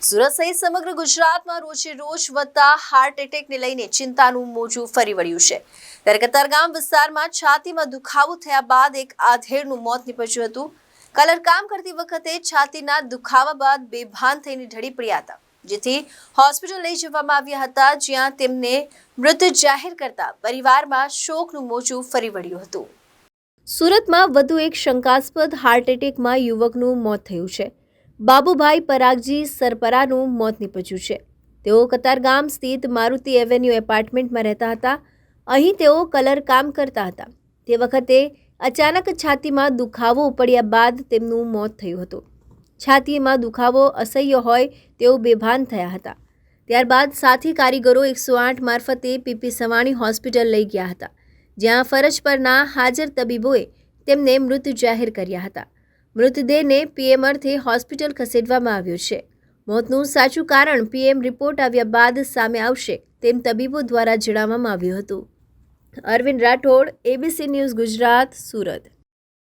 સુરત સહિત સમગ્ર ગુજરાતમાં રોજે રોજ વધતા હાર્ટ એટેકને લઈને ચિંતાનું મોજું ફરી વળ્યું છે। ત્યારે કતારગામ વિસ્તારમાં છાતીમાં દુખાવો થયા બાદ એક આધેડનું મોત નીપજ્યું હતું। કલરકામ કરતી વખતે છાતીના દુખાવા બાદ બેભાન થઈને ઢળી પડ્યા હતા, જેથી હોસ્પિટલ લઈ જવામાં આવ્યા હતા, જ્યાં તેમને મૃત જાહેર કરતા પરિવારમાં શોકનું મોજું ફરી વળ્યું હતું। સુરતમાં વધુ એક શંકાસ્પદ હાર્ટ એટેકમાં યુવકનું મોત થયું છે। બાબુભાઈ પરાગજી સરપરાનું મોત નીપજ્યું છે। તેઓ કતારગામ સ્થિત મારુતિ એવેન્યુ એપાર્ટમેન્ટમાં રહેતા હતા। અહીં તેઓ કલર કામ કરતા હતા। તે વખતે અચાનક છાતીમાં દુખાવો ઉપડ્યા બાદ તેમનું મોત થયું હતું। છાતીમાં દુખાવો અસહ્ય હોય તેઓ બેભાન થયા હતા। ત્યારબાદ સાથી કારીગરો 108 મારફતે પીપી સવાણી હોસ્પિટલ લઈ ગયા હતા, જ્યાં ફરજ પરના હાજર તબીબોએ તેમને મૃત જાહેર કર્યા હતા। મૃતદેહને પીએમ અર્થે હોસ્પિટલ ખસેડવામાં આવ્યો છે। મોતનું સાચું કારણ પીએમ રિપોર્ટ આવ્યા બાદ સામે આવશે તેમ તબીબો દ્વારા જણાવવામાં આવ્યું હતું। Arvind Rathod, ABC news Gujarat, Surat.